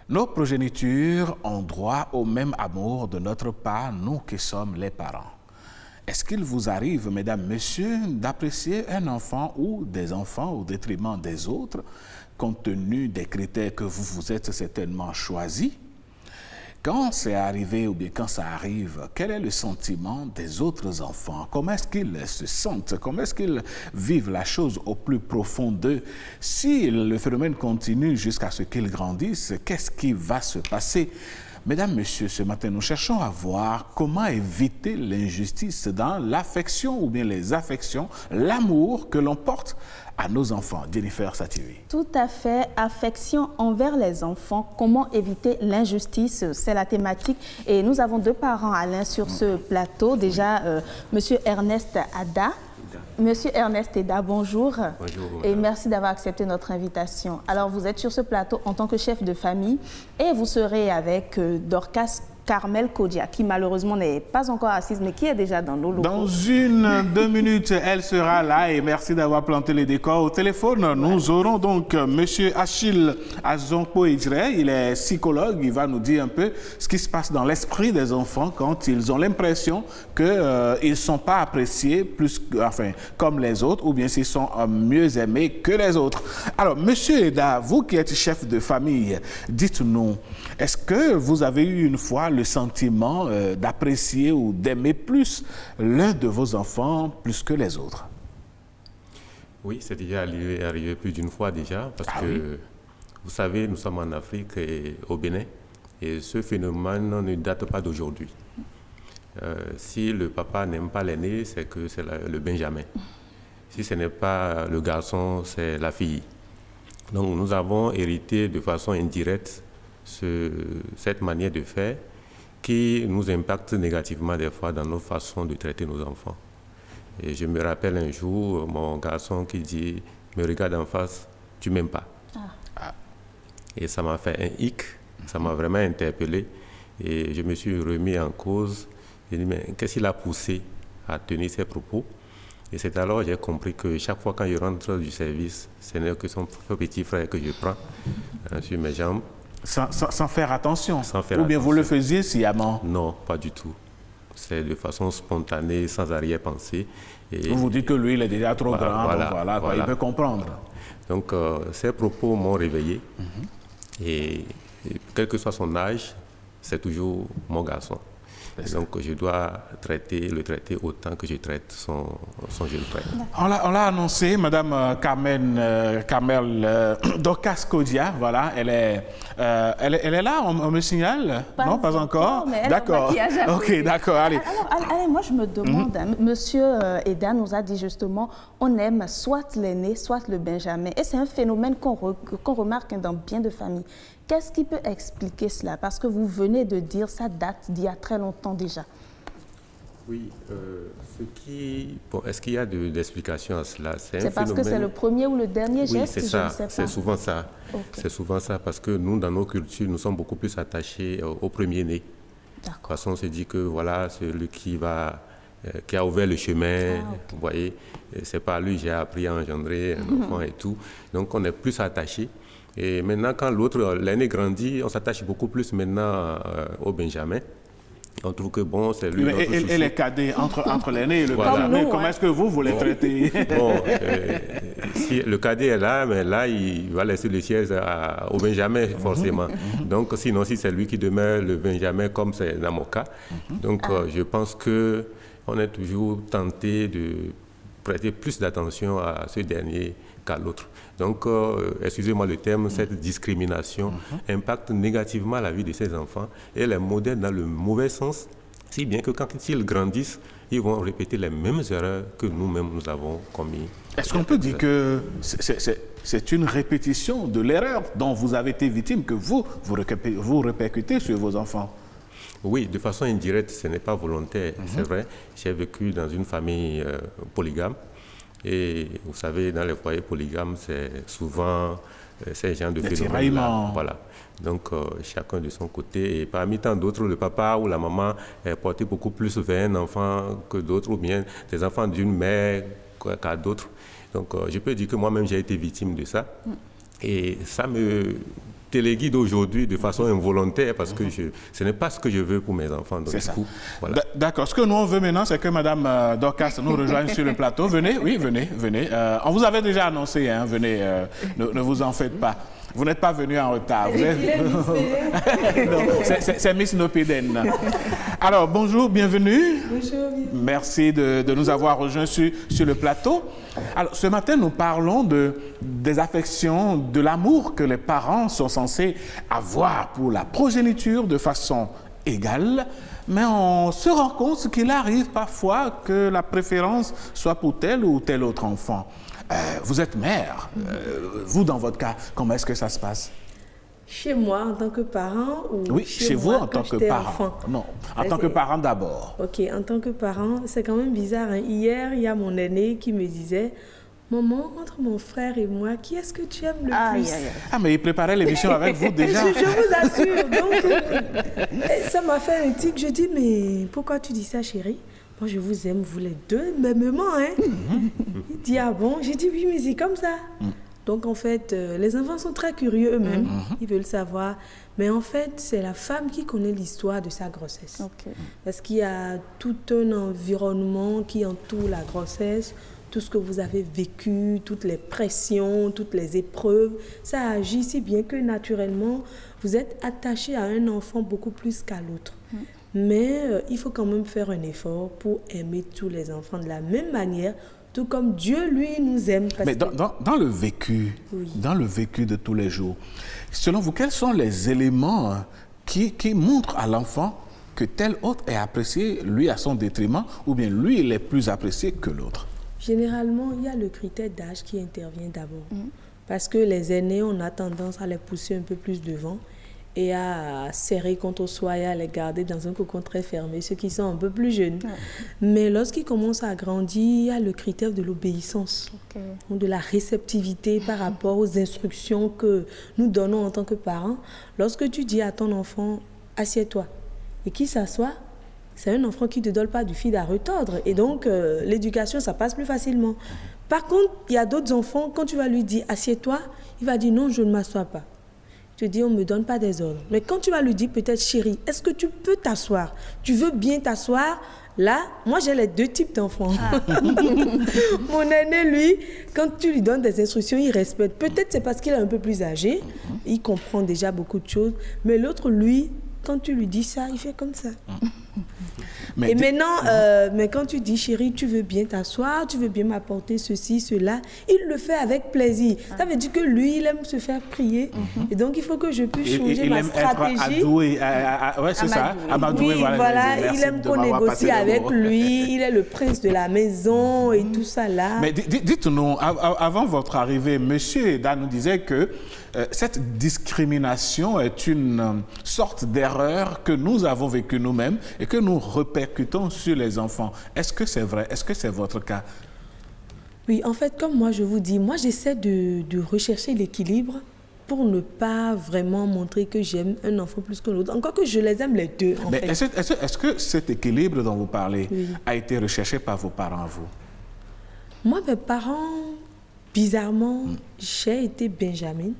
Nos progénitures ont droit au même amour de notre part, nous qui sommes les parents. Est-ce qu'il vous arrive, mesdames, messieurs, d'apprécier un enfant ou des enfants au détriment des autres, compte tenu des critères que vous vous êtes certainement choisis? Quand c'est arrivé ou bien quand ça arrive, quel est le sentiment des autres enfants? Comment est-ce qu'ils se sentent? Comment est-ce qu'ils vivent la chose au plus profond d'eux? Si le phénomène continue jusqu'à ce qu'ils grandissent, qu'est-ce qui va se passer? Mesdames, Messieurs, ce matin, nous cherchons à voir comment éviter l'injustice dans l'affection ou bien les affections, l'amour que l'on porte à nos enfants. Jennifer Satiri. Tout à fait. Affection envers les enfants. Comment éviter l'injustice? C'est la thématique. Et nous avons deux parents, Alain, sur ce plateau. Déjà, Monsieur Ernest Ada. Monsieur Ernest Eda, bonjour. Bonjour. Et merci d'avoir accepté notre invitation. Alors, vous êtes sur ce plateau en tant que chef de famille et vous serez avec Dorcas Carmel Kodia, qui malheureusement n'est pas encore assise, mais qui est déjà dans nos locaux. Dans 2 minutes, elle sera là et merci d'avoir planté les décors. Au téléphone, nous aurons donc Monsieur Achille Azonpo-Idre, il est psychologue, il va nous dire un peu ce qui se passe dans l'esprit des enfants quand ils ont l'impression qu'ils ne sont pas appréciés comme les autres ou bien s'ils sont mieux aimés que les autres. Alors, Monsieur Eda, vous qui êtes chef de famille, dites-nous, est-ce que vous avez eu une fois le sentiment d'apprécier ou d'aimer plus l'un de vos enfants plus que les autres? Oui, c'est déjà arrivé plus d'une fois déjà, parce que, vous savez, nous sommes en Afrique et au Bénin, et ce phénomène ne date pas d'aujourd'hui. Si le papa n'aime pas l'aîné, c'est que c'est le Benjamin. Si ce n'est pas le garçon, c'est la fille. Donc nous avons hérité de façon indirecte cette manière de faire qui nous impacte négativement des fois dans nos façons de traiter nos enfants. Et je me rappelle un jour, mon garçon qui dit « me regarde en face, tu m'aimes pas ». Et ça m'a fait un hic, ça m'a vraiment interpellé. Et je me suis remis en cause. J'ai dit « mais qu'est-ce qui l'a poussé à tenir ces propos ?» Et c'est alors que j'ai compris que chaque fois quand je rentre du service, ce n'est que son petit frère que je prends sur mes jambes. Sans faire attention. Sans faire Ou bien attention. vous le faisiez sciemment? Non, pas du tout. C'est de façon spontanée, sans arrière-pensée. Et Vous vous dites que lui, il est déjà trop grand, donc voilà. Il peut comprendre. Donc, ces propos m'ont réveillé. Et quel que soit son âge, c'est toujours mon garçon. Et donc, je dois le traiter autant que je traite son jeune frère. On l'a annoncé, Madame Carmel Dorcas Kodia, voilà, elle est là, on me signale? Non, pas encore? D'accord. Ok, d'accord, allez. Alors, allez, moi je me demande, Monsieur Eda nous a dit justement, on aime soit l'aîné, soit le Benjamin. Et c'est un phénomène qu'on remarque dans bien de familles. Qu'est-ce qui peut expliquer cela? Parce que vous venez de dire, ça date d'il y a très longtemps déjà. Oui, est-ce qu'il y a d'explications à cela? C'est parce que c'est le premier ou le dernier geste? Oui, c'est ça, je ne sais pas. c'est souvent ça. Okay. C'est souvent ça parce que nous, dans nos cultures, nous sommes beaucoup plus attachés au premier-né. Parce qu'on se dit que voilà, c'est lui qui a ouvert le chemin, vous voyez, c'est par lui que j'ai appris à engendrer un enfant et tout. Donc on est plus attachés. Et maintenant, quand l'aîné grandit, on s'attache beaucoup plus maintenant au Benjamin. On trouve que bon, c'est lui. Et les cadets entre l'aîné et le Benjamin, comment est-ce que vous les traitez? Bon, si le cadet est là, mais là, il va laisser le siège au Benjamin, forcément. Donc, sinon, si c'est lui qui demeure le Benjamin, comme c'est dans mon cas. Donc, je pense qu'on est toujours tenté de prêter plus d'attention à ce dernier qu'à l'autre. Donc, excusez-moi le terme, cette discrimination impacte négativement la vie de ces enfants et les modèle dans le mauvais sens, si bien que quand ils grandissent, ils vont répéter les mêmes erreurs que nous-mêmes nous avons commises. Est-ce qu'on peut dire que c'est une répétition de l'erreur dont vous avez été victime que vous répercutez sur vos enfants? Oui, de façon indirecte, ce n'est pas volontaire, c'est vrai. J'ai vécu dans une famille polygame. Et vous savez, dans les foyers polygames, c'est souvent ces gens de phénomènes-là. Voilà. Donc, chacun de son côté. Et parmi tant d'autres, le papa ou la maman est porté beaucoup plus vers un enfant que d'autres, ou bien des enfants d'une mère qu'à d'autres. Donc, je peux dire que moi-même, j'ai été victime de ça. Et ça me téléguide aujourd'hui de façon involontaire parce que ce n'est pas ce que je veux pour mes enfants. Donc, C'est ça. Voilà. D'accord. Ce que nous, on veut maintenant, c'est que Mme Dorcas nous rejoigne sur le plateau. Venez, oui, venez. On vous avait déjà annoncé, hein, venez, ne vous en faites pas. Vous n'êtes pas venu en retard. C'est Miss Nopiden. Alors, bonjour, bienvenue. Bonjour. Merci de nous avoir rejoints sur le plateau. Alors, ce matin, nous parlons des affections, de l'amour que les parents sont censés avoir pour la progéniture de façon égale. Mais on se rend compte qu'il arrive parfois que la préférence soit pour tel ou tel autre enfant. Vous êtes mère. Vous, dans votre cas, comment est-ce que ça se passe? Chez moi, en tant que parent ou Oui, chez vous, moi, en tant que j'étais parent. enfant? Non, en tant que parent d'abord. Ok, en tant que parent, c'est quand même bizarre. Hein. Hier, il y a mon aîné qui me disait, maman, entre mon frère et moi, qui est-ce que tu aimes le plus? Ah, mais il préparait l'émission avec vous déjà. Je vous assure. Donc, ça m'a fait un tic. Je dis, mais pourquoi tu dis ça, chérie? Moi, je vous aime, vous les deux, mêmement. Hein? Il dit, ah bon? J'ai dit, oui, mais c'est comme ça. Donc, en fait, les enfants sont très curieux eux-mêmes. Ils veulent savoir. Mais en fait, c'est la femme qui connaît l'histoire de sa grossesse. Ok. Parce qu'il y a tout un environnement qui entoure la grossesse, tout ce que vous avez vécu, toutes les pressions, toutes les épreuves. Ça agit si bien que naturellement, vous êtes attaché à un enfant beaucoup plus qu'à l'autre. Mais il faut quand même faire un effort pour aimer tous les enfants de la même manière, tout comme Dieu, lui, nous aime. Mais dans le vécu, Oui. dans le vécu de tous les jours, selon vous, quels sont les éléments qui montrent à l'enfant que tel autre est apprécié, lui, à son détriment, ou bien lui, il est plus apprécié que l'autre? Généralement, il y a le critère d'âge qui intervient d'abord. Parce que les aînés, on a tendance à les pousser un peu plus devant et à serrer contre soi et à les garder dans un cocon très fermé, ceux qui sont un peu plus jeunes. Mais lorsqu'ils commencent à grandir, il y a le critère de l'obéissance, ou de la réceptivité par rapport aux instructions que nous donnons en tant que parents. Lorsque tu dis à ton enfant, assieds-toi, et qu'il s'assoit, c'est un enfant qui ne te donne pas du fil à retordre. Et donc, l'éducation, ça passe plus facilement. Par contre, il y a d'autres enfants, quand tu vas lui dire, assieds-toi, il va dire, non, je ne m'assois pas. Tu te dis, on ne me donne pas des ordres. Mais quand tu vas lui dire, peut-être, chérie, est-ce que tu peux t'asseoir? Tu veux bien t'asseoir? Là, moi, j'ai les deux types d'enfants. Mon aîné, lui, quand tu lui donnes des instructions, il respecte. Peut-être c'est parce qu'il est un peu plus âgé, il comprend déjà beaucoup de choses. Mais l'autre, lui, quand tu lui dis ça, il fait comme ça. Mais maintenant, mais quand tu dis, chérie, tu veux bien t'asseoir, tu veux bien m'apporter ceci, cela, il le fait avec plaisir. Ça veut dire que lui, il aime se faire prier. Et donc, il faut que je puisse changer ma stratégie. Il aime être adoué, ouais, c'est ça. Amadoué, oui, voilà, il aime qu'on négocie avec lui. Il est le prince de la maison et tout ça là. Mais dites-nous, avant votre arrivée, Monsieur Eda nous disait que cette discrimination est une sorte d'erreur que nous avons vécue nous-mêmes et que nous répercutons sur les enfants. Est-ce que c'est vrai? Est-ce que c'est votre cas? Oui, en fait, comme moi je vous dis, moi j'essaie de rechercher l'équilibre pour ne pas vraiment montrer que j'aime un enfant plus que l'autre. Encore que je les aime les deux, en fait. Est-ce que cet équilibre dont vous parlez a été recherché par vos parents, vous? Moi, mes parents, bizarrement, j'ai été Benjamin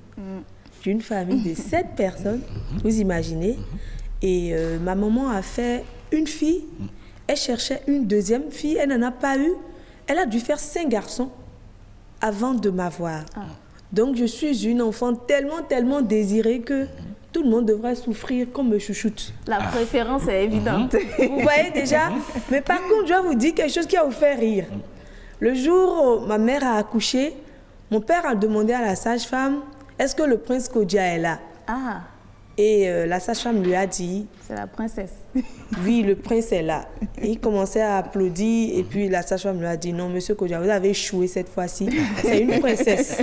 d'une famille de 7 personnes, vous imaginez. Et ma maman a fait une fille, elle cherchait une deuxième fille, elle n'en a pas eu. Elle a dû faire 5 garçons avant de m'avoir. Donc je suis une enfant tellement désirée que tout le monde devrait souffrir qu'on me chouchoute. La préférence est évidente. Vous voyez déjà? Mais par contre, je dois vous dire quelque chose qui va vous faire rire. Le jour où ma mère a accouché, mon père a demandé à la sage-femme, est-ce que le prince Kodia est là? Et la sage-femme lui a dit... C'est la princesse. Oui, le prince est là. Et il commençait à applaudir et puis la sage-femme lui a dit, non, monsieur Kodia, vous avez échoué cette fois-ci. C'est une princesse.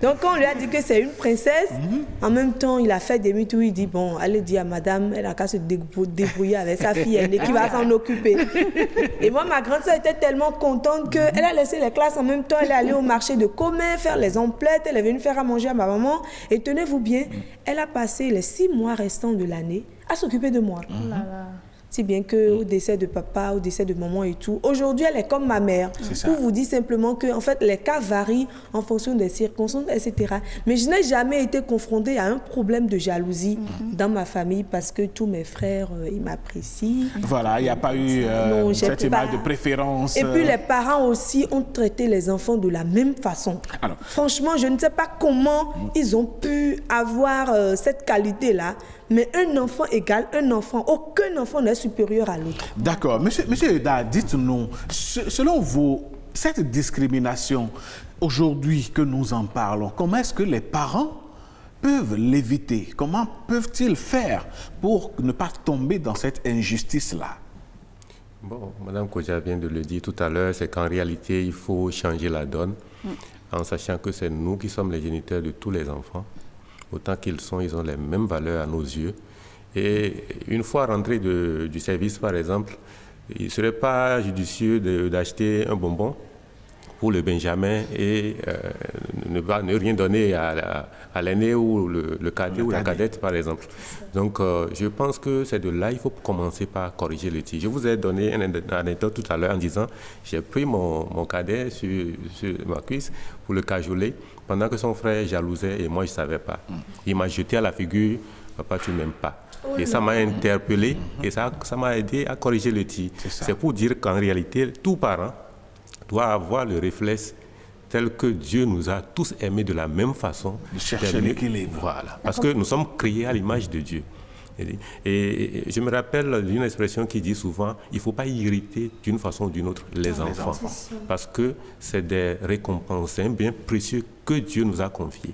Donc quand on lui a dit que c'est une princesse, en même temps, il a fait demi-tour. Il dit, bon, allez dire à madame, elle n'a qu'à se débrouiller avec sa fille, elle qui va s'en occuper. Et moi, ma grande soeur était tellement contente qu'elle a laissé les classes en même temps. Elle est allée au marché de commun, faire les emplettes. Elle est venue faire à manger à ma maman. Et tenez-vous bien, elle a passé les 6 mois restants de l'année à s'occuper de moi. si bien qu'au décès de papa, au décès de maman et tout. Aujourd'hui, elle est comme ma mère. Pour vous dire simplement que en fait, les cas varient en fonction des circonstances, etc. Mais je n'ai jamais été confrontée à un problème de jalousie dans ma famille parce que tous mes frères, ils m'apprécient. Voilà, il n'y a pas eu cette image de préférence. Et puis les parents aussi ont traité les enfants de la même façon. Alors, franchement, je ne sais pas comment ils ont pu avoir cette qualité-là, mais un enfant égale un enfant. Aucun enfant n'est supérieur à l'autre. D'accord. Monsieur Eda, dites-nous, selon vous, cette discrimination, aujourd'hui que nous en parlons, comment est-ce que les parents peuvent l'éviter? Comment peuvent-ils faire pour ne pas tomber dans cette injustice-là? Bon, Mme Kodja vient de le dire tout à l'heure, c'est qu'en réalité, il faut changer la donne en sachant que c'est nous qui sommes les géniteurs de tous les enfants. Autant qu'ils sont, ils ont les mêmes valeurs à nos yeux. Et une fois rentrés du service, par exemple, il ne serait pas judicieux d'acheter un bonbon pour le Benjamin et ne rien donner à l'aîné ou le cadet ou la cadette, par exemple. Donc, je pense que c'est de là il faut commencer par corriger le tir. Je vous ai donné une anecdote tout à l'heure en disant j'ai pris mon cadet sur ma cuisse pour le cajoler pendant que son frère jalousait et moi je ne savais pas. Il m'a jeté à la figure « Papa, tu ne m'aimes pas ». Et ça m'a interpellé et ça m'a aidé à corriger le tir. C'est pour dire qu'en réalité, tout parent doit avoir le réflexe tel que Dieu nous a tous aimés de la même façon. De chercher l'équilibre. Voilà, parce que nous sommes créés à l'image de Dieu. Et je me rappelle d'une expression qui dit souvent, il ne faut pas irriter d'une façon ou d'une autre les enfants. Parce que c'est des récompenses, c'est un bien précieux que Dieu nous a confié.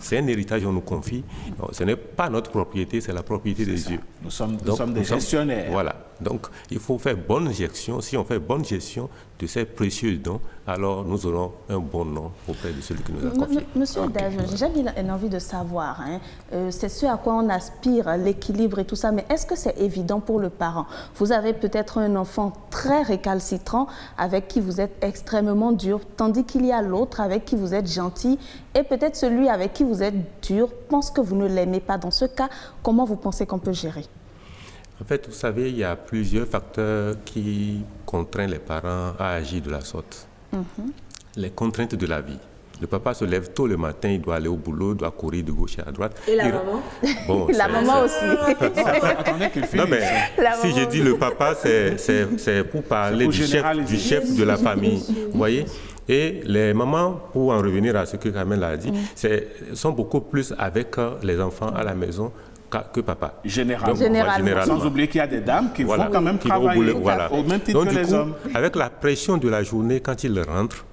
C'est un héritage qu'on nous confie. Ce n'est pas notre propriété, c'est la propriété de Dieu. Nous sommes des gestionnaires. Voilà. Donc, il faut faire bonne gestion. Si on fait bonne gestion de ces précieux dons, alors nous aurons un bon nom auprès de celui qui nous a confié. Monsieur Dage, j'ai bien envie de savoir, c'est ce à quoi on aspire, l'équilibre et tout ça, mais est-ce que c'est évident pour le parent? Vous avez peut-être un enfant très récalcitrant avec qui vous êtes extrêmement dur, tandis qu'il y a l'autre avec qui vous êtes gentil, et peut-être celui avec qui vous êtes dur pense que vous ne l'aimez pas. Dans ce cas, comment vous pensez qu'on peut gérer? En fait, vous savez, il y a plusieurs facteurs qui contraignent les parents à agir de la sorte. Les contraintes de la vie. Le papa se lève tôt le matin, il doit aller au boulot, il doit courir de gauche à droite. Et la maman? Bon, la maman aussi. Attendez qu'il finisse. Non, mais si je dis le papa, c'est pour parler du chef de la famille. Vous voyez? Et les mamans, pour en revenir à ce que Kamel a dit, sont beaucoup plus avec les enfants à la maison que papa. Généralement. Sans oublier qu'il y a des dames qui vont quand même travailler au même titre que les hommes. Avec la pression de la journée, quand il rentre,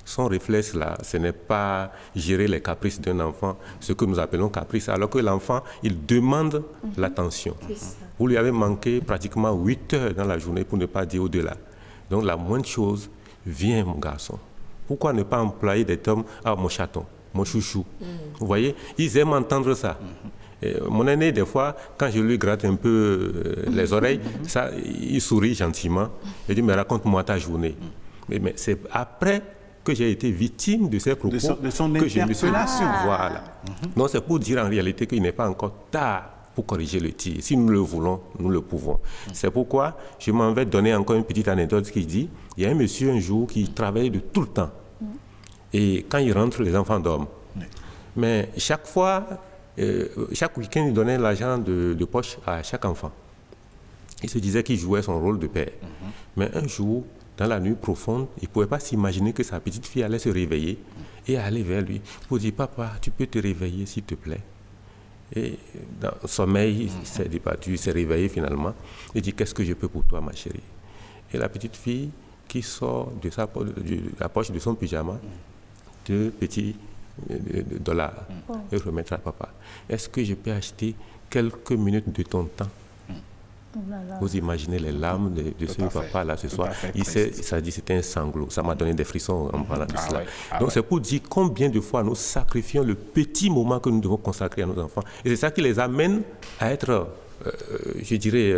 son réflexe là, ce n'est pas gérer les caprices d'un enfant, ce que nous appelons caprice, alors que l'enfant, il demande l'attention. Vous lui avez manqué pratiquement 8 heures dans la journée, pour ne pas dire au-delà. Donc la moindre chose, viens mon garçon. Pourquoi ne pas employer des termes, ah mon chaton, mon chouchou. Vous voyez, ils aiment entendre ça. Mon aîné, des fois, quand je lui gratte un peu les oreilles, ça, il sourit gentiment. Il dit, mais raconte-moi ta journée. Mais c'est après que j'ai été victime de ces propos de son que je me suis... interpellation. Voilà. Donc c'est pour dire en réalité qu'il n'est pas encore tard pour corriger le tir. Si nous le voulons, nous le pouvons. C'est pourquoi je m'en vais donner encore une petite anecdote qui dit, il y a un monsieur un jour qui travaillait de tout le temps. Et quand il rentre, les enfants dorment. Mais chaque fois... chaque week-end, il donnait l'argent de poche à chaque enfant. Il se disait qu'il jouait son rôle de père. Mais un jour, dans la nuit profonde, il ne pouvait pas s'imaginer que sa petite fille allait se réveiller et aller vers lui pour dire « Papa, tu peux te réveiller s'il te plaît ?» Et dans le sommeil, il s'est débattu, il s'est réveillé finalement. Il dit « Qu'est-ce que je peux pour toi, ma chérie ?» Et la petite fille qui sort de la poche de son pyjama, 2 petits $, et remettre à papa. Est-ce que je peux acheter quelques minutes de ton temps? Vous imaginez les larmes de ce papa-là ce soir. Ça dit c'était un sanglot. Ça m'a donné des frissons en parlant de cela. Donc c'est pour dire combien de fois nous sacrifions le petit moment que nous devons consacrer à nos enfants. Et c'est ça qui les amène à être je dirais,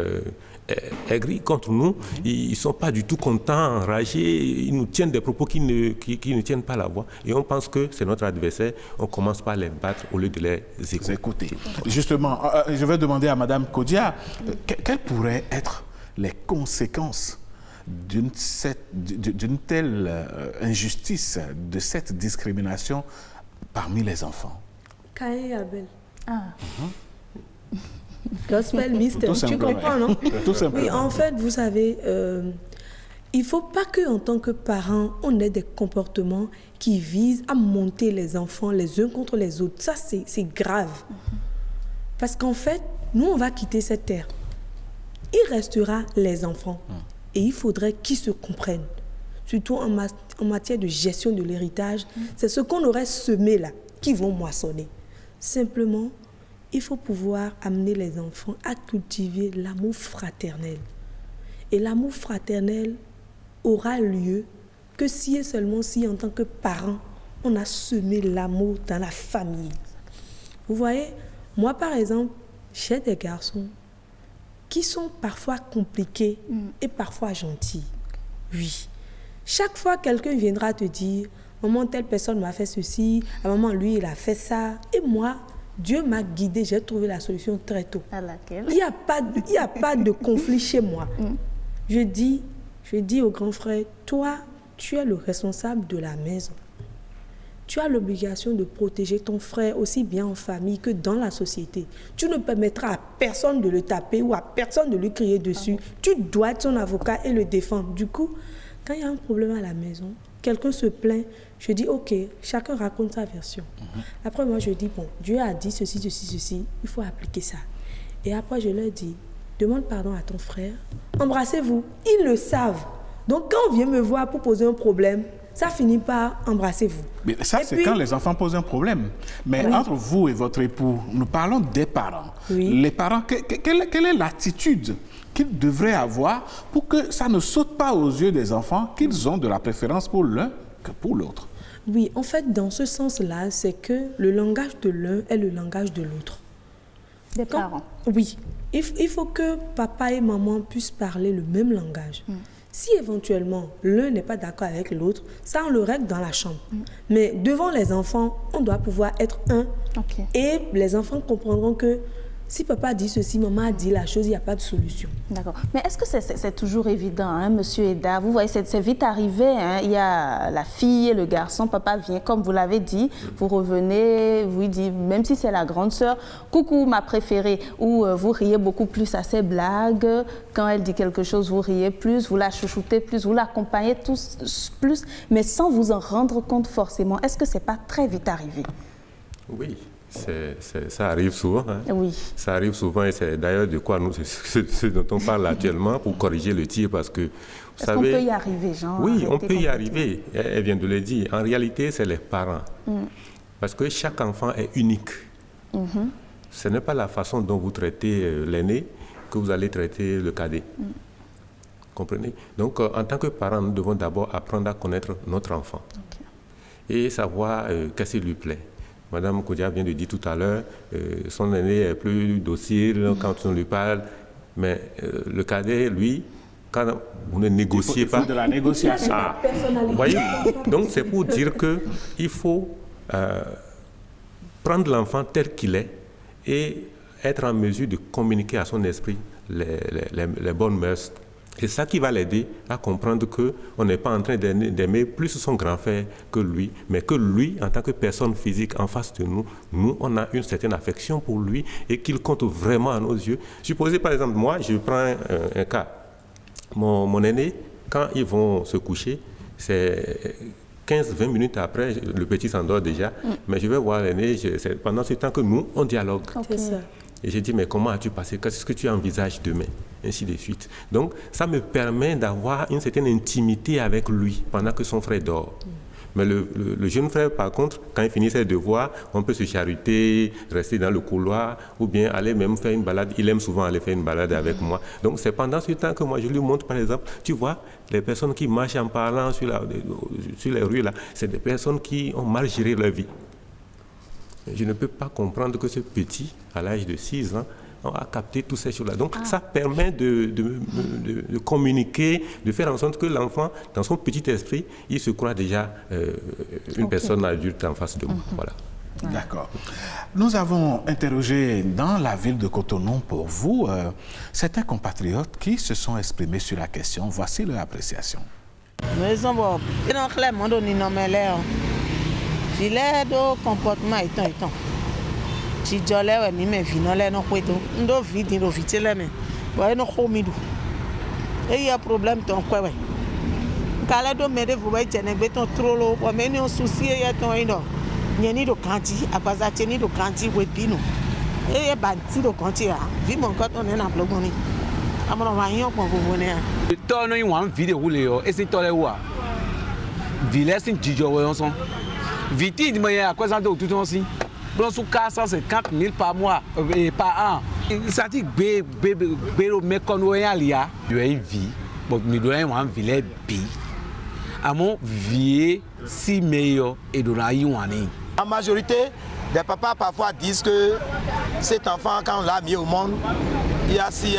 aigris contre nous. Ils ne sont pas du tout contents, enragés. Ils nous tiennent des propos qui ne tiennent pas la voix. Et on pense que c'est notre adversaire. On commence par les battre au lieu de les écouter. Justement, je vais demander à Mme Kodia, quelles pourraient être les conséquences d'une telle injustice, de cette discrimination parmi les enfants? Caïn et Abel. Ah. Gospel Mister, tu comprends, non? Tout simplement. Oui, en fait, vous savez, il ne faut pas qu'en tant que parents, on ait des comportements qui visent à monter les enfants les uns contre les autres. Ça, c'est grave. Parce qu'en fait, nous, on va quitter cette terre. Il restera les enfants. Et il faudrait qu'ils se comprennent. Surtout en matière de gestion de l'héritage. C'est ce qu'on aurait semé là, qui vont moissonner. Simplement, il faut pouvoir amener les enfants à cultiver l'amour fraternel. Et l'amour fraternel aura lieu que si et seulement si, en tant que parents, on a semé l'amour dans la famille. Vous voyez, moi par exemple, j'ai des garçons qui sont parfois compliqués et parfois gentils. Oui. Chaque fois, quelqu'un viendra te dire « Maman, telle personne m'a fait ceci, à maman, lui, il a fait ça. » Et moi, Dieu m'a guidée, j'ai trouvé la solution très tôt. À laquelle? Il n'y a pas de conflit chez moi. Je dis au grand frère, toi, tu es le responsable de la maison. Tu as l'obligation de protéger ton frère aussi bien en famille que dans la société. Tu ne permettras à personne de le taper ou à personne de lui crier dessus. Tu dois être son avocat et le défendre. Du coup, quand il y a un problème à la maison, quelqu'un se plaint, je dis ok, chacun raconte sa version. Après moi je dis bon, Dieu a dit ceci, ceci, ceci, il faut appliquer ça. Et après je leur dis, demande pardon à ton frère, embrassez-vous, ils le savent. Donc quand on vient me voir pour poser un problème, ça finit par embrassez-vous. Mais ça, c'est quand les enfants posent un problème. Mais entre vous et votre époux, nous parlons des parents. Les parents, quelle est l'attitude qu'ils devraient avoir pour que ça ne saute pas aux yeux des enfants qu'ils ont de la préférence pour l'un que pour l'autre? Oui, en fait, dans ce sens-là, c'est que le langage de l'un est le langage de l'autre. Des parents? Oui. Il faut que papa et maman puissent parler le même langage. Si éventuellement l'un n'est pas d'accord avec l'autre, ça on le règle dans la chambre. Mais devant les enfants, on doit pouvoir être un. Et les enfants comprendront que si papa dit ceci, maman a dit la chose, il n'y a pas de solution. D'accord. Mais est-ce que c'est toujours évident, hein, Monsieur Eda? Vous voyez, c'est vite arrivé. Hein. Il y a la fille et le garçon. Papa vient, comme vous l'avez dit. Vous revenez, vous dites, même si c'est la grande sœur, coucou, ma préférée. Ou vous riez beaucoup plus à ses blagues. Quand elle dit quelque chose, vous riez plus, vous la chouchoutez plus, vous l'accompagnez tous plus, mais sans vous en rendre compte forcément. Est-ce que ce n'est pas très vite arrivé? Oui. Ça arrive souvent. Hein. Oui. Ça arrive souvent et c'est d'ailleurs de quoi ce dont on parle actuellement pour corriger le tir parce que, vous savez... Est-ce qu'on peut y arriver, Jean? Oui, on peut y arriver. Elle vient de le dire. En réalité, c'est les parents. Parce que chaque enfant est unique. Ce n'est pas la façon dont vous traitez l'aîné que vous allez traiter le cadet. Comprenez? Donc, en tant que parents, nous devons d'abord apprendre à connaître notre enfant et savoir qu'est-ce qui lui plaît. Madame Kodia vient de dire tout à l'heure, son aîné est plus docile quand on lui parle, mais le cadet, lui, quand vous ne négociez pas... Il faut de la négociation. Vous voyez? Donc c'est pour dire qu'il faut prendre l'enfant tel qu'il est et être en mesure de communiquer à son esprit les bonnes mœurs. C'est ça qui va l'aider à comprendre qu'on n'est pas en train d'aimer plus son grand frère que lui, mais que lui, en tant que personne physique en face de nous, on a une certaine affection pour lui et qu'il compte vraiment à nos yeux. Supposez par exemple, moi, je prends un cas. Mon aîné, quand ils vont se coucher, c'est 15-20 minutes après, le petit s'endort déjà, mais je vais voir l'aîné, c'est pendant ce temps que nous, on dialogue. C'est ça. Et j'ai dit, mais comment as-tu passé? Qu'est-ce que tu envisages demain? Ainsi de suite. Donc, ça me permet d'avoir une certaine intimité avec lui pendant que son frère dort. Mais le jeune frère, par contre, quand il finit ses devoirs, on peut se charuter, rester dans le couloir ou bien aller même faire une balade. Il aime souvent aller faire une balade avec moi. Donc, c'est pendant ce temps que moi, je lui montre, par exemple, tu vois, les personnes qui marchent en parlant sur les rues, là, c'est des personnes qui ont mal géré leur vie. Je ne peux pas comprendre que ce petit, à l'âge de 6 ans, on va capter toutes ces choses-là. Donc, ça permet de communiquer, de faire en sorte que l'enfant, dans son petit esprit, il se croit déjà une personne adulte en face de moi. Voilà. D'accord. Nous avons interrogé dans la ville de Cotonou pour vous certains compatriotes qui se sont exprimés sur la question. Voici leur appréciation. Comportement si jolé ouais mi me vino le no kweto ndo vidi ndo vitele me ouais no khomidu et y a problème ton quoi ouais kala do me de vous ouais tene beton trop lo ko me ni on souci ya ton indo nyeni do kanti abaza teni do kanti we bino et banti do kanti a vi mon quand on est na blogoni amona wa yon ko vous ne to no yin vide wule yo e se to le wa vile sin jijo we on son viti di moyen à quoi ça tout on si bon sous 450 000 par mois et par an ça dit béro me konoya lia yo vie bon mi do yin wan vile bi amon vie si meilleur et de la yiwani. En majorité, les papas parfois disent que cet enfant, quand on l'a mis au monde, il y a si,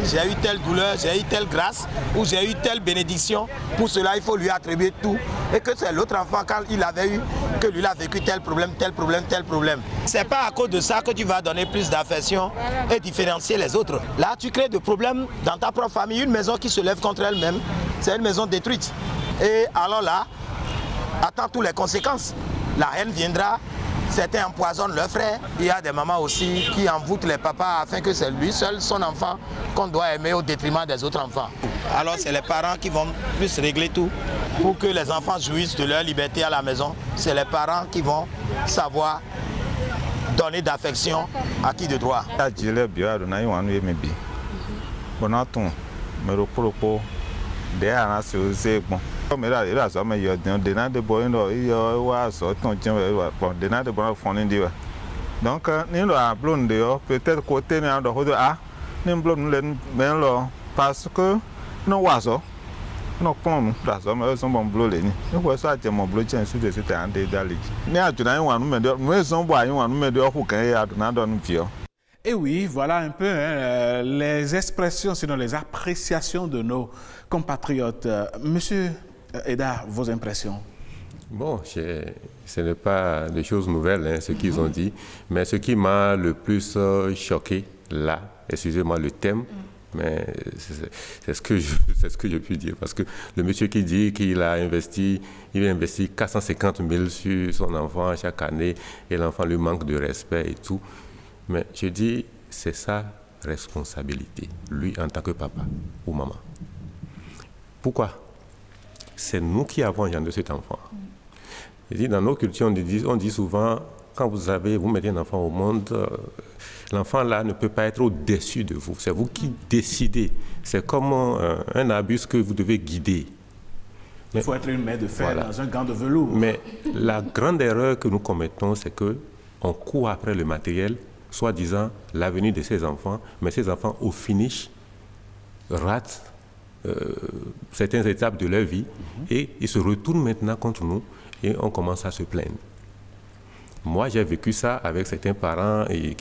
j'ai eu telle douleur, j'ai eu telle grâce, ou j'ai eu telle bénédiction. Pour cela, il faut lui attribuer tout. Et que c'est l'autre enfant, quand il avait eu, que lui a vécu tel problème, tel problème, tel problème. C'est pas à cause de ça que tu vas donner plus d'affection et différencier les autres. Là, tu crées des problèmes dans ta propre famille. Une maison qui se lève contre elle-même, c'est une maison détruite. Et alors là, attends toutes les conséquences. La haine viendra, certains empoisonnent leurs frères. Il y a des mamans aussi qui envoûtent les papas afin que c'est lui seul, son enfant, qu'on doit aimer au détriment des autres enfants. Alors c'est les parents qui vont plus régler tout pour que les enfants jouissent de leur liberté à la maison. C'est les parents qui vont savoir donner d'affection à qui de droit. Mais là, il a ça, mais il y a des nains de bois, il y a ça, des nains de bois font une diva. Donc, nous avons blonde dehors, peut-être côté nous avons nous blonde parce que nous avons nous comme ça, mais sont bon blonde. Nous voyons ça, c'est mon blonde, c'est sûr, c'est un des dalits. Nous avons nous sommes bois, nous avons de aucun dans nous pieds. Et oui, voilà un peu les expressions, sinon les appréciations de nos compatriotes. Monsieur Eda, vos impressions? Bon, ce n'est pas des choses nouvelles, ce qu'ils ont dit, mais ce qui m'a le plus choqué, là, excusez-moi le thème, mais c'est ce que je puis dire, parce que le monsieur qui dit qu'il a investi 450 000 sur son enfant chaque année, et l'enfant lui manque de respect et tout, mais je dis, c'est sa responsabilité, lui en tant que papa ou maman. Pourquoi? C'est nous qui avons engendré cet enfant. Je dis, dans nos cultures, on dit souvent, quand vous mettez un enfant au monde, l'enfant là ne peut pas être au-dessus de vous. C'est vous qui décidez. C'est comme un arbuste que vous devez guider. Il faut être une main de fer dans un gant de velours. Mais la grande erreur que nous commettons, c'est qu'on court après le matériel, soi-disant l'avenir de ces enfants, mais ces enfants, au finish, ratent certaines étapes de leur vie et ils se retournent maintenant contre nous et on commence à se plaindre. Moi, j'ai vécu ça avec certains parents et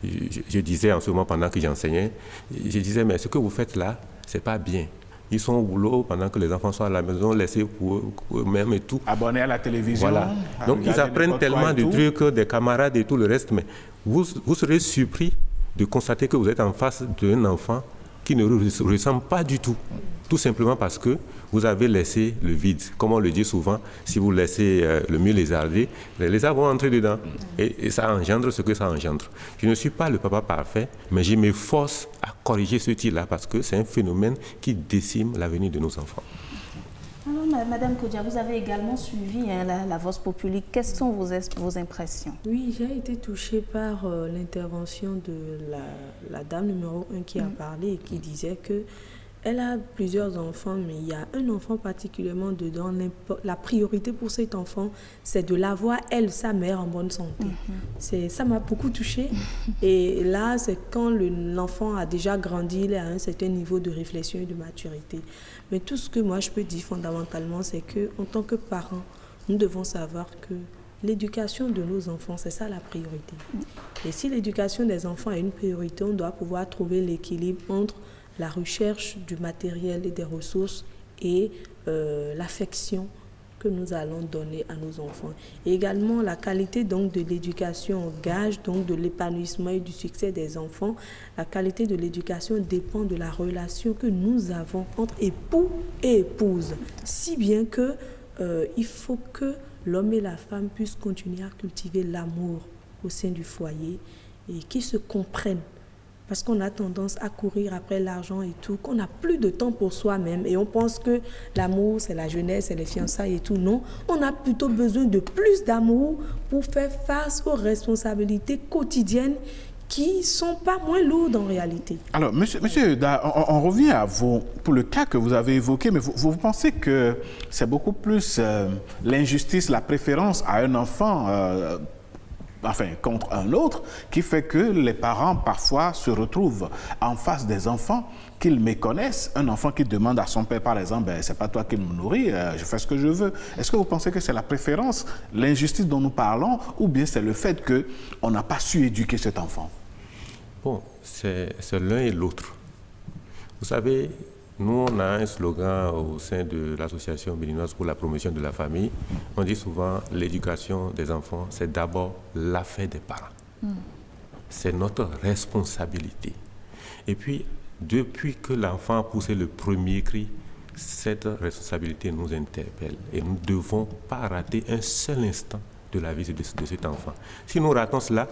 je disais en ce moment pendant que j'enseignais, je disais, mais ce que vous faites là, c'est pas bien. Ils sont au boulot pendant que les enfants sont à la maison, laissés pour eux-mêmes et tout. Abonnés à la télévision. Voilà. Donc, ils apprennent tellement de trucs, des camarades et tout le reste, mais vous serez surpris de constater que vous êtes en face d'un enfant qui ne ressemble pas du tout. Tout simplement parce que vous avez laissé le vide. Comme on le dit souvent, si vous laissez le mur lézarder, les lézards vont entrer dedans. Et ça engendre ce que ça engendre. Je ne suis pas le papa parfait, mais je m'efforce à corriger ce tir-là parce que c'est un phénomène qui décime l'avenir de nos enfants. Alors, Madame Kodja, vous avez également suivi la Vox Populi. Quelles sont vos impressions? Oui, j'ai été touchée par l'intervention de la dame numéro 1 qui a parlé et qui disait que elle a plusieurs enfants, mais il y a un enfant particulièrement dedans. La priorité pour cet enfant, c'est de l'avoir, elle, sa mère, en bonne santé. Ça m'a beaucoup touchée. Et là, c'est quand l'enfant a déjà grandi, il est à un certain niveau de réflexion et de maturité. Mais tout ce que moi, je peux dire fondamentalement, c'est qu'en tant que parents, nous devons savoir que l'éducation de nos enfants, c'est ça la priorité. Et si l'éducation des enfants est une priorité, on doit pouvoir trouver l'équilibre entre la recherche du matériel et des ressources et l'affection que nous allons donner à nos enfants. Et également, la qualité donc de l'éducation gage donc de l'épanouissement et du succès des enfants. La qualité de l'éducation dépend de la relation que nous avons entre époux et épouse. Si bien que il faut que l'homme et la femme puissent continuer à cultiver l'amour au sein du foyer et qu'ils se comprennent. Parce qu'on a tendance à courir après l'argent et tout, qu'on n'a plus de temps pour soi-même et on pense que l'amour, c'est la jeunesse, c'est les fiançailles et tout. Non, on a plutôt besoin de plus d'amour pour faire face aux responsabilités quotidiennes qui ne sont pas moins lourdes en réalité. Alors, monsieur Da, on revient à vous, pour le cas que vous avez évoqué, mais vous pensez que c'est beaucoup plus l'injustice, la préférence à un enfant contre un autre, qui fait que les parents parfois se retrouvent en face des enfants qu'ils méconnaissent. Un enfant qui demande à son père, par exemple, c'est pas toi qui me nourris, je fais ce que je veux. Est-ce que vous pensez que c'est la préférence, l'injustice dont nous parlons, ou bien c'est le fait qu'on n'a pas su éduquer cet enfant? Bon, c'est l'un et l'autre. Vous savez, nous, on a un slogan au sein de l'association béninoise pour la promotion de la famille. On dit souvent l'éducation des enfants, c'est d'abord l'affaire des parents. C'est notre responsabilité. Et puis, depuis que l'enfant a poussé le premier cri, cette responsabilité nous interpelle. Et nous ne devons pas rater un seul instant de la vie de cet enfant. Si nous ratons cela,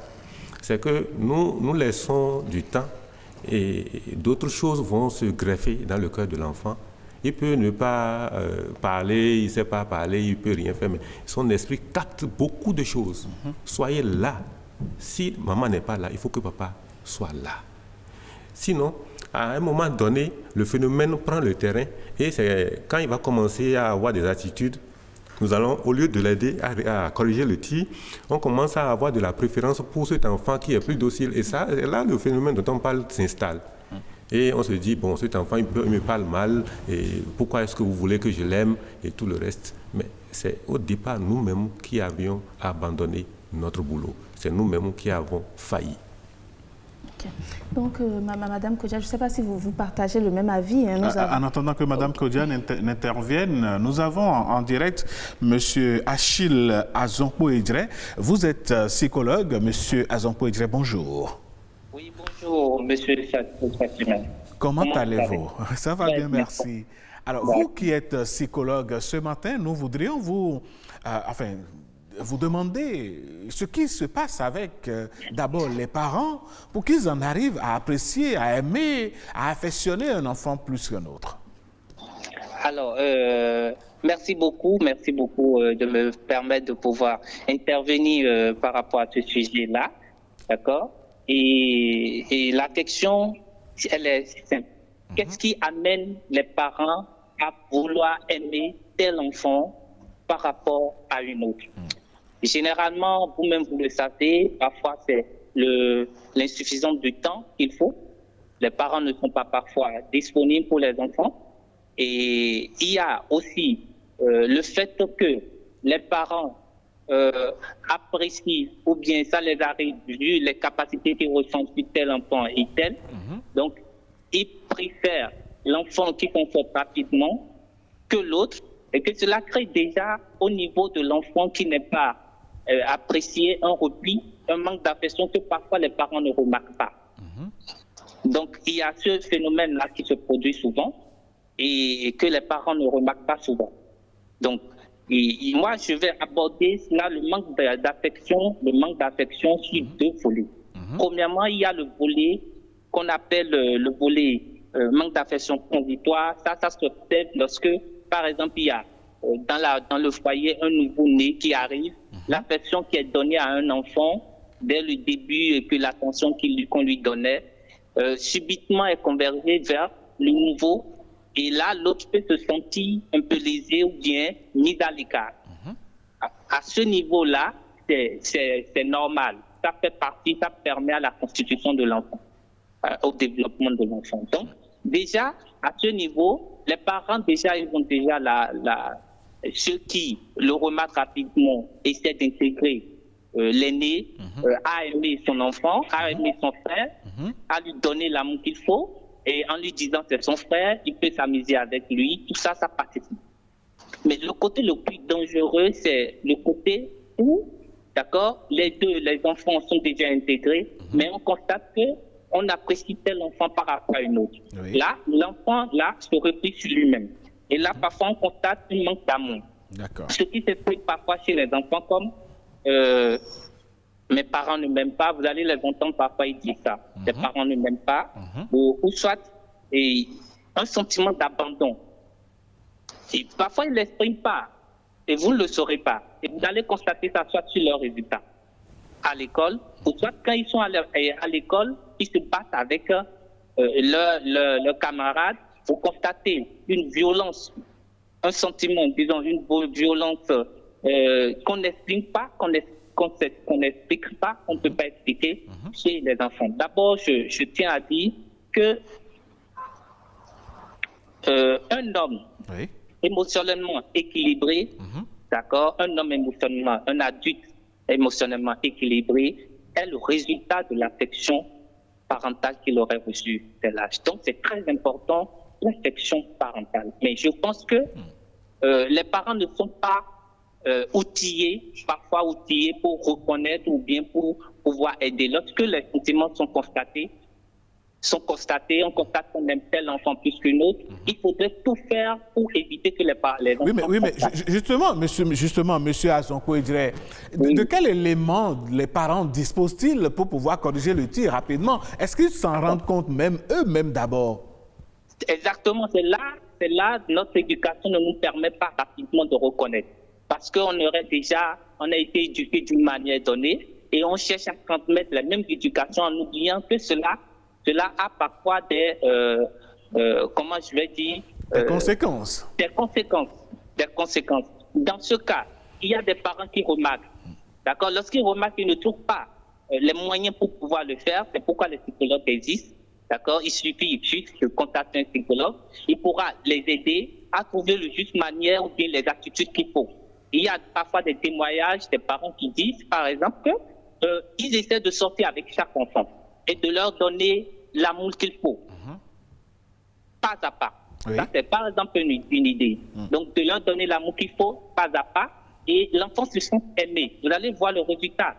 c'est que nous laissons du temps et d'autres choses vont se greffer dans le cœur de l'enfant. Il peut ne pas parler, il ne sait pas parler, il ne peut rien faire, mais son esprit capte beaucoup de choses. Soyez là. Si maman n'est pas là, il faut que papa soit là. Sinon, à un moment donné, le phénomène prend le terrain et c'est quand il va commencer à avoir des attitudes, nous allons, au lieu de l'aider à corriger le tir, on commence à avoir de la préférence pour cet enfant qui est plus docile. Et ça, là, le phénomène dont on parle s'installe. Et on se dit, bon, cet enfant, il me parle mal, et pourquoi est-ce que vous voulez que je l'aime, et tout le reste. Mais c'est au départ nous-mêmes qui avions abandonné notre boulot. C'est nous-mêmes qui avons failli. Okay. Donc, Madame Kodja, je ne sais pas si vous partagez le même avis. Hein, en attendant que Madame Kodja n'intervienne, nous avons en direct Monsieur Achille Azonkpo-Edjre. Vous êtes psychologue. Monsieur Azonkpo-Edjre, bonjour. Oui, bonjour, Monsieur Fatima. Comment allez-vous? Ça va bien, merci. Alors, vous qui êtes psychologue, ce matin, nous voudrions vous demander ce qui se passe avec d'abord les parents pour qu'ils en arrivent à apprécier, à aimer, à affectionner un enfant plus qu'un autre. Alors, merci beaucoup de me permettre de pouvoir intervenir par rapport à ce sujet-là, d'accord? Et la question, elle est simple. Qu'est-ce qui amène les parents à vouloir aimer tel enfant par rapport à une autre? Généralement, vous-même vous le savez, parfois c'est l'insuffisance du temps qu'il faut. Les parents ne sont pas parfois disponibles pour les enfants. Et il y a aussi le fait que les parents apprécient ou bien ça les arrive vu les capacités qu'ils ressentent sur tel enfant et tel. Donc, ils préfèrent l'enfant qui s'en sort rapidement que l'autre et que cela crée déjà au niveau de l'enfant qui n'est pas apprécié un repli, un manque d'affection que parfois les parents ne remarquent pas. Donc, il y a ce phénomène-là qui se produit souvent et que les parents ne remarquent pas souvent. Donc, moi, je vais aborder là le manque d'affection sur deux volets. Premièrement, il y a le volet qu'on appelle le volet manque d'affection transitoire. Ça se observe lorsque, par exemple, il y a dans le foyer un nouveau-né qui arrive, l'affection qui est donnée à un enfant dès le début et que l'attention qu'on lui donnait, subitement est convergée vers le nouveau. Et là, l'autre peut se sentir un peu lésé ou bien mis à l'écart. À ce niveau-là, c'est normal. Ça fait partie, ça permet à la constitution de l'enfant, au développement de l'enfant. Donc, déjà, à ce niveau, les parents, déjà, ils ont déjà ceux qui le remarquent rapidement essaient d'intégrer l'aîné à aimer son enfant, à aimer son frère, à lui donner l'amour qu'il faut, et en lui disant c'est son frère, il peut s'amuser avec lui, tout ça, ça participe. Mais le côté le plus dangereux, c'est le côté où, d'accord, les enfants sont déjà intégrés, mais on constate qu'on apprécie tel enfant par rapport à une autre. Oui. Là, l'enfant, se replie sur lui-même. Et là, parfois, on constate un manque d'amour. D'accord. Ce qui s'exprime parfois chez les enfants comme mes parents ne m'aiment pas, vous allez les entendre parfois ils disent ça. Les parents ne m'aiment pas, ou soit un sentiment d'abandon. Et parfois ils ne l'expriment pas, et vous ne le saurez pas. Et vous allez constater ça soit sur leurs résultats à l'école, ou soit quand ils sont à l'école, ils se battent avec leurs camarades. Vous constatez une violence, un sentiment, disons une violence qu'on n'exprime pas, qu'on n'explique pas, qu'on ne peut pas expliquer chez les enfants. D'abord, je tiens à dire que un homme émotionnellement équilibré, d'accord, un adulte émotionnellement équilibré est le résultat de l'affection parentale qu'il aurait reçue dès l'âge. Donc, c'est très important, l'affection parentale. Mais je pense que les parents ne sont pas parfois outillés pour reconnaître ou bien pour pouvoir aider. Lorsque les sentiments sont constatés, on constate qu'on aime tel enfant plus qu'une autre, il faudrait tout faire pour éviter que les enfants... Oui, mais justement, monsieur Azonko, de quel élément les parents disposent-ils pour pouvoir corriger le tir rapidement? Est-ce qu'ils s'en rendent compte eux-mêmes d'abord? Exactement, c'est là notre éducation ne nous permet pas rapidement de reconnaître. Parce qu'on a été éduqué d'une manière donnée et on cherche à transmettre la même éducation en oubliant que cela a parfois des conséquences. Des conséquences. Dans ce cas, il y a des parents qui remarquent. D'accord? Lorsqu'ils remarquent qu'ils ne trouvent pas les moyens pour pouvoir le faire, c'est pourquoi les psychologues existent. D'accord? Il suffit juste de contacter un psychologue. Il pourra les aider à trouver la juste manière ou bien les attitudes qu'il faut. Il y a parfois des témoignages des parents qui disent, par exemple, qu'ils essaient de sortir avec chaque enfant et de leur donner l'amour qu'il faut, pas à pas. Oui. Ça, c'est par exemple une idée. Donc, de leur donner l'amour qu'il faut, pas à pas, et l'enfant se sent aimé. Vous allez voir le résultat.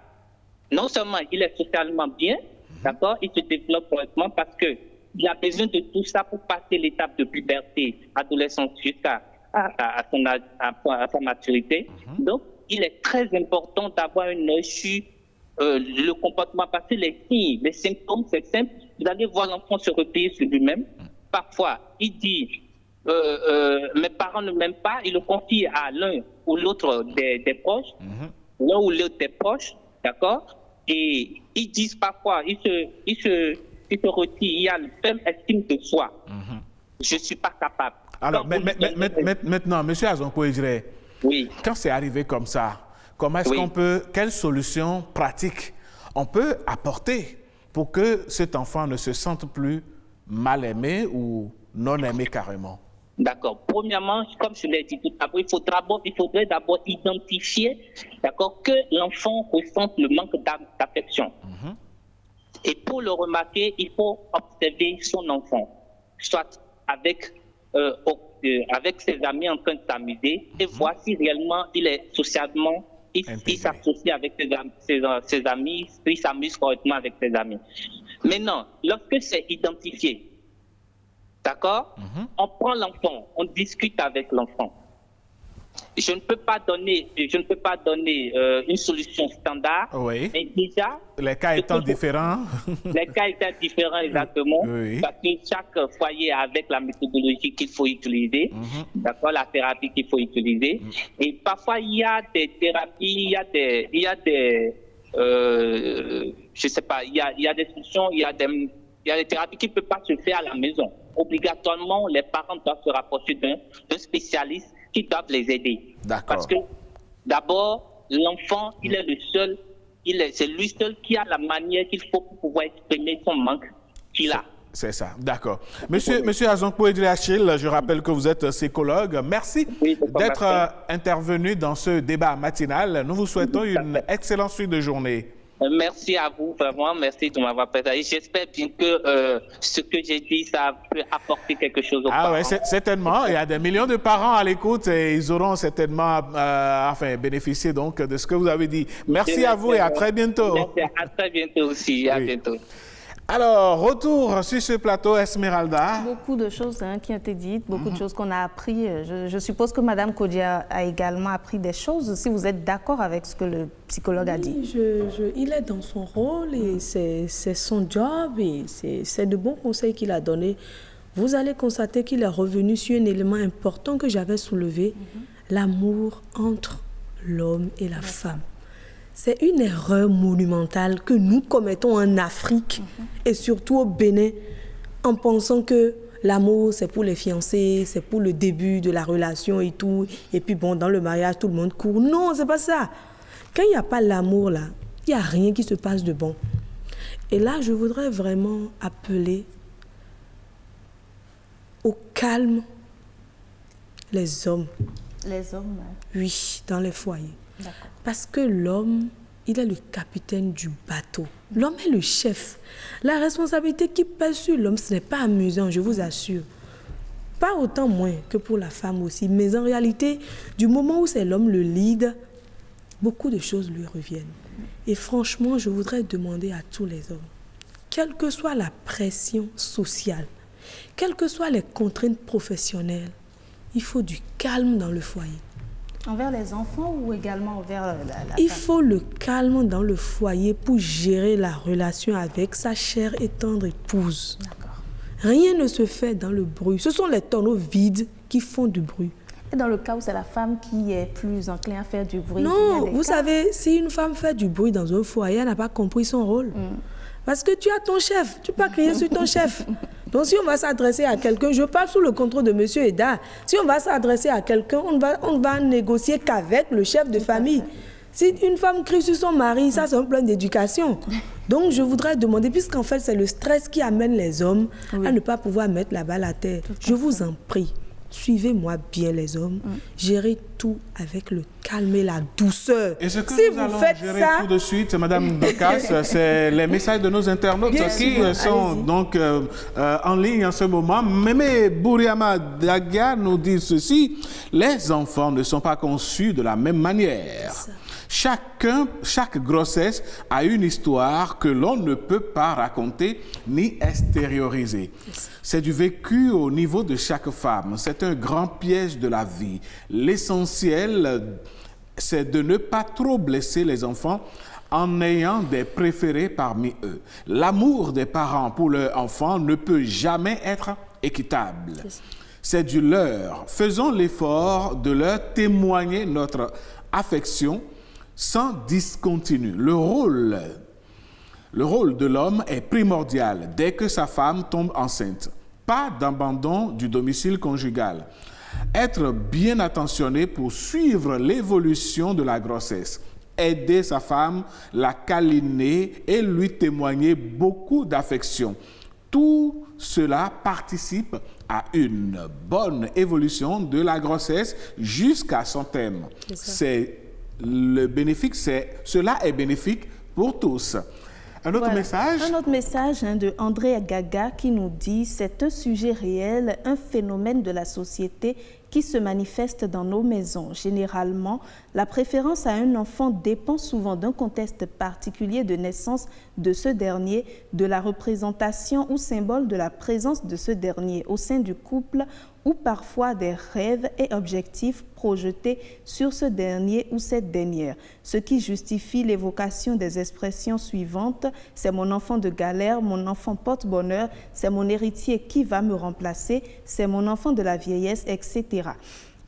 Non seulement il est socialement bien, d'accord, il se développe correctement parce qu'il a besoin de tout ça pour passer l'étape de puberté, adolescence jusqu'à sa maturité. Donc, il est très important d'avoir un œil sur le comportement, parce que les signes, les symptômes, c'est simple. Vous allez voir l'enfant se replier sur lui-même. Parfois, il dit mes parents ne m'aiment pas, il le confie à l'un ou l'autre des proches, l'un ou l'autre des proches, d'accord? Et ils disent parfois, ils se retirent, il y a le faible estime de soi. Je ne suis pas capable. Alors, maintenant, M. Azonko Ejire, quand c'est arrivé comme ça, comment est-ce qu'on peut, quelle solution pratique on peut apporter pour que cet enfant ne se sente plus mal aimé ou non aimé carrément? D'accord. Premièrement, comme je l'ai dit tout à l'heure, il faudrait d'abord identifier, d'accord, que l'enfant ressente le manque d'affection. Et pour le remarquer, il faut observer son enfant, soit avec ses amis en train de s'amuser, et voir si réellement il est socialement, il s'associe avec ses amis, il s'amuse correctement avec ses amis. Maintenant, lorsque c'est identifié, d'accord, on prend l'enfant, on discute avec l'enfant. Je ne peux pas donner une solution standard, mais déjà... Les cas étant différents. Les cas étant différents, exactement, parce que chaque foyer a avec la méthodologie qu'il faut utiliser, d'accord, la thérapie qu'il faut utiliser. Et parfois, il y a des thérapies, je sais pas, il y a des solutions, il y a des thérapies qui ne peuvent pas se faire à la maison. Obligatoirement, les parents doivent se rapprocher d'un spécialiste qui doivent les aider. Parce que d'abord, l'enfant, il est le seul, c'est lui seul qui a la manière qu'il faut pour pouvoir exprimer son manque qu'il a. C'est ça, d'accord. Monsieur Azonkpo Edriachil, je rappelle que vous êtes psychologue. Merci d'être intervenu dans ce débat matinal. Nous vous souhaitons une excellente suite de journée. Merci à vous, vraiment. Merci de m'avoir partagé. J'espère bien que ce que j'ai dit, ça peut apporter quelque chose aux parents. Oui, certainement. Il y a des millions de parents à l'écoute et ils auront certainement bénéficié donc de ce que vous avez dit. Merci à vous et à très bientôt. Merci, à très bientôt aussi. À bientôt. Alors, retour sur ce plateau, Esmeralda. Beaucoup de choses qui ont été dites, beaucoup de choses qu'on a appris. Je suppose que Mme Kodia a également appris des choses, si vous êtes d'accord avec ce que le psychologue a dit. Il est dans son rôle et c'est son job et c'est de bons conseils qu'il a donnés. Vous allez constater qu'il est revenu sur un élément important que j'avais soulevé, l'amour entre l'homme et la femme. C'est une erreur monumentale que nous commettons en Afrique et surtout au Bénin en pensant que l'amour, c'est pour les fiancés, c'est pour le début de la relation et tout. Et puis bon, dans le mariage, tout le monde court. Non, c'est pas ça. Quand il n'y a pas l'amour là, il n'y a rien qui se passe de bon. Et là, je voudrais vraiment appeler au calme les hommes. Les hommes? Oui, dans les foyers. Parce que l'homme, il est le capitaine du bateau. L'homme est le chef. La responsabilité qui pèse sur l'homme, ce n'est pas amusant, je vous assure. Pas autant moins que pour la femme aussi. Mais en réalité, du moment où c'est l'homme le lead, beaucoup de choses lui reviennent. Et franchement, je voudrais demander à tous les hommes, quelle que soit la pression sociale, quelles que soient les contraintes professionnelles, il faut du calme dans le foyer. Envers les enfants ou également envers la Il famille? faut le calme dans le foyer pour gérer la relation avec sa chère et tendre épouse. Rien ne se fait dans le bruit. Ce sont les tonneaux vides qui font du bruit. Et dans le cas où c'est la femme qui est plus enclin à faire du bruit? Non, vous savez, si une femme fait du bruit dans un foyer, elle n'a pas compris son rôle. Parce que tu as ton chef, tu peux pas crier sur ton chef. Donc si on va s'adresser à quelqu'un, je parle sous le contrôle de M. Eda, si on va s'adresser à quelqu'un, on va négocier qu'avec le chef de famille. Si une femme crie sur son mari, ça c'est un problème d'éducation. Donc je voudrais demander, puisqu'en fait c'est le stress qui amène les hommes à ne pas pouvoir mettre la balle à terre. Je vous en prie, suivez-moi bien les hommes, gérez tout avec le calme et la douceur. Et ce que si nous vous allons faites gérer ça, tout de suite, Madame Docas, c'est les messages de nos internautes qui sont donc en ligne en ce moment. Mémé Bouriama Daga nous dit ceci: les enfants ne sont pas conçus de la même manière. Chaque grossesse a une histoire que l'on ne peut pas raconter ni extérioriser. C'est du vécu au niveau de chaque femme. C'est un grand piège de la vie. L'essentiel, c'est de ne pas trop blesser les enfants en ayant des préférés parmi eux. L'amour des parents pour leur enfant ne peut jamais être équitable. C'est du leur. Faisons l'effort de leur témoigner notre affection sans discontinu. Le rôle de l'homme est primordial dès que sa femme tombe enceinte. Pas d'abandon du domicile conjugal. Être bien attentionné pour suivre l'évolution de la grossesse. Aider sa femme, la câliner et lui témoigner beaucoup d'affection. Tout cela participe à une bonne évolution de la grossesse jusqu'à son terme. Cela est bénéfique pour tous. Un autre message? Un autre message de André Gaga qui nous dit « C'est un sujet réel, un phénomène de la société qui se manifeste dans nos maisons. Généralement, la préférence à un enfant dépend souvent d'un contexte particulier de naissance de ce dernier, de la représentation ou symbole de la présence de ce dernier au sein du couple ou parfois des rêves et objectifs projetés sur ce dernier ou cette dernière, ce qui justifie l'évocation des expressions suivantes: c'est mon enfant de galère, mon enfant porte-bonheur, c'est mon héritier qui va me remplacer, c'est mon enfant de la vieillesse, etc.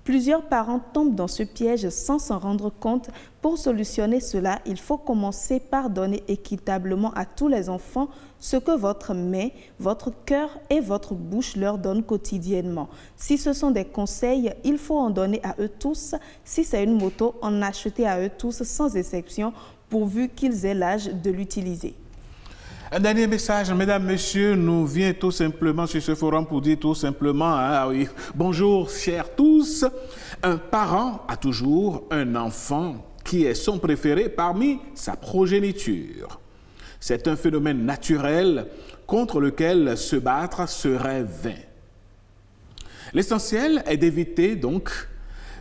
Plusieurs parents tombent dans ce piège sans s'en rendre compte. Pour solutionner cela, il faut commencer par donner équitablement à tous les enfants ce que votre main, votre cœur et votre bouche leur donnent quotidiennement. Si ce sont des conseils, il faut en donner à eux tous. Si c'est une moto, en acheter à eux tous sans exception, pourvu qu'ils aient l'âge de l'utiliser. Un dernier message, mesdames, messieurs, nous vient tout simplement sur ce forum pour dire tout simplement, oui, bonjour chers tous, un parent a toujours un enfant qui est son préféré parmi sa progéniture. C'est un phénomène naturel contre lequel se battre serait vain. L'essentiel est d'éviter donc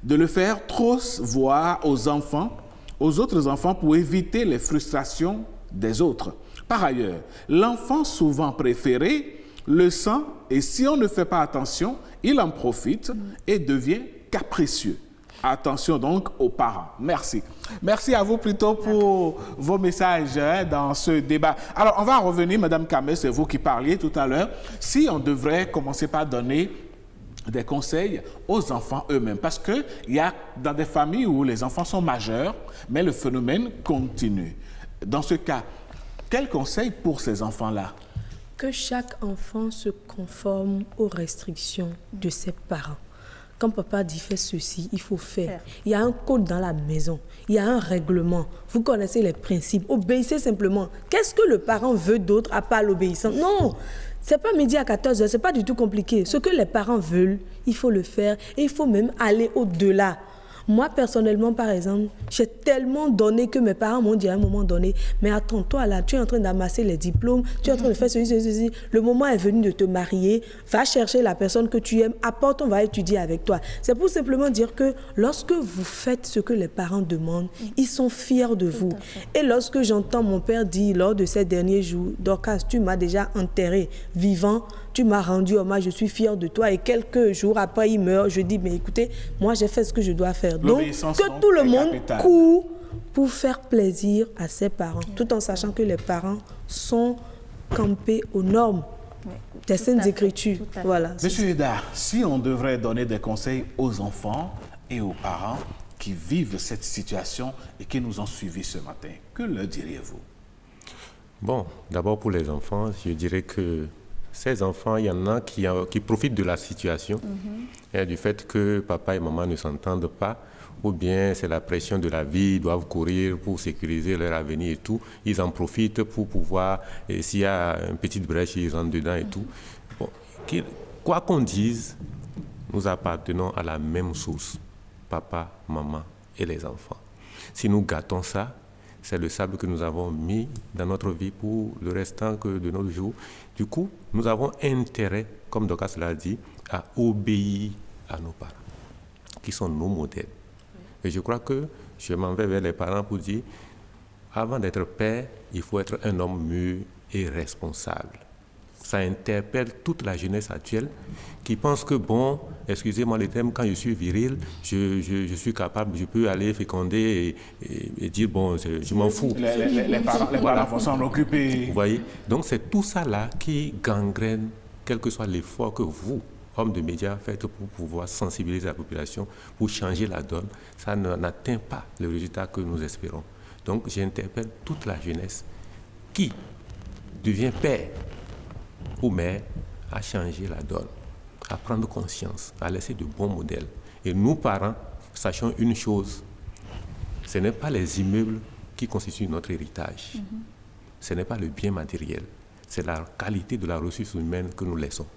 de le faire trop voir aux autres enfants pour éviter les frustrations des autres. Par ailleurs, l'enfant souvent préféré le sent et si on ne fait pas attention, il en profite et devient capricieux. Attention donc aux parents. Merci. Merci à vous plutôt pour vos messages dans ce débat. Alors, on va revenir, Madame Kamé, c'est vous qui parliez tout à l'heure. Si on devrait commencer par donner des conseils aux enfants eux-mêmes, parce qu'il y a dans des familles où les enfants sont majeurs, mais le phénomène continue. Dans ce cas, quel conseil pour ces enfants-là? Que chaque enfant se conforme aux restrictions de ses parents. Quand papa dit fais ceci, il faut faire. Il y a un code dans la maison, il y a un règlement. Vous connaissez les principes, obéissez simplement. Qu'est-ce que le parent veut d'autre à part l'obéissance? Non, c'est pas midi à 14h, c'est pas du tout compliqué. Ce que les parents veulent, il faut le faire et il faut même aller au-delà. Moi, personnellement, par exemple, j'ai tellement donné que mes parents m'ont dit à un moment donné, mais attends-toi là, tu es en train d'amasser les diplômes, tu es en train de faire ceci. Le moment est venu de te marier, va chercher la personne que tu aimes, apporte, on va étudier avec toi. C'est pour simplement dire que lorsque vous faites ce que les parents demandent, ils sont fiers de vous. Et lorsque j'entends mon père dire lors de ces derniers jours, Dorcas, tu m'as déjà enterré vivant, tu m'as rendu hommage, je suis fière de toi. Et quelques jours après, il meurt. Je dis, mais écoutez, moi, j'ai fait ce que je dois faire. Donc, que tout le monde court pour faire plaisir à ses parents, tout en sachant que les parents sont campés aux normes des Saintes Écritures. Voilà. Monsieur Eda, si on devrait donner des conseils aux enfants et aux parents qui vivent cette situation et qui nous ont suivis ce matin, que leur diriez-vous? Bon, d'abord pour les enfants, je dirais que ces enfants, il y en a qui profitent de la situation, et du fait que papa et maman ne s'entendent pas, ou bien c'est la pression de la vie, ils doivent courir pour sécuriser leur avenir et tout. Ils en profitent pour pouvoir, et s'il y a une petite brèche, ils rentrent dedans et tout. Bon, quoi qu'on dise, nous appartenons à la même source, papa, maman et les enfants. Si nous gâtons ça, c'est le sable que nous avons mis dans notre vie pour le restant de nos jours. Du coup, nous avons intérêt, comme Dorcas l'a dit, à obéir à nos parents, qui sont nos modèles. Et je crois que je m'en vais vers les parents pour dire, avant d'être père, il faut être un homme mûr et responsable. Ça interpelle toute la jeunesse actuelle qui pense que, bon, excusez-moi le terme, quand je suis viril, je suis capable, je peux aller féconder et dire, bon, je m'en fous. Les parents vont s'en occuper. Vous voyez? Donc, c'est tout ça là qui gangrène, quel que soit l'effort que vous, hommes de médias, faites pour pouvoir sensibiliser la population, pour changer la donne. Ça n'atteint pas le résultat que nous espérons. Donc, j'interpelle toute la jeunesse qui devient père ou mère à changer la donne, à prendre conscience, à laisser de bons modèles. Et nous, parents, sachons une chose, ce n'est pas les immeubles qui constituent notre héritage. Ce n'est pas le bien matériel, c'est la qualité de la ressource humaine que nous laissons.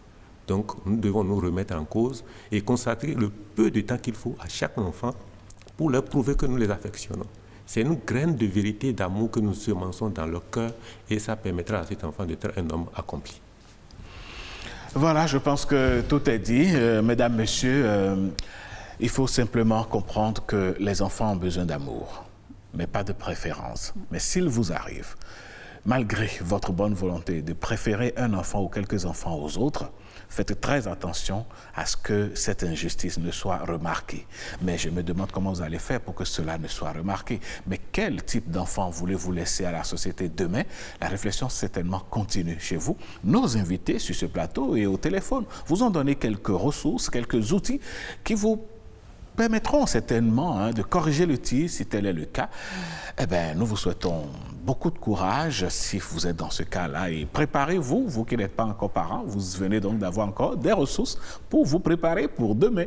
Donc, nous devons nous remettre en cause et consacrer le peu de temps qu'il faut à chaque enfant pour leur prouver que nous les affectionnons. C'est une graine de vérité, d'amour que nous semençons dans leur cœur et ça permettra à cet enfant d'être un homme accompli. Voilà, je pense que tout est dit. Mesdames, Messieurs, il faut simplement comprendre que les enfants ont besoin d'amour, mais pas de préférence. Mais s'il vous arrive, malgré votre bonne volonté de préférer un enfant ou quelques enfants aux autres, faites très attention à ce que cette injustice ne soit remarquée. Mais je me demande comment vous allez faire pour que cela ne soit remarqué. Mais quel type d'enfant voulez-vous laisser à la société demain? La réflexion certainement continue chez vous. Nos invités sur ce plateau et au téléphone vous ont donné quelques ressources, quelques outils qui vous permettront certainement de corriger le tir si tel est le cas. Eh bien, nous vous souhaitons beaucoup de courage si vous êtes dans ce cas-là et préparez-vous, vous qui n'êtes pas encore parents, vous venez donc d'avoir encore des ressources pour vous préparer pour demain.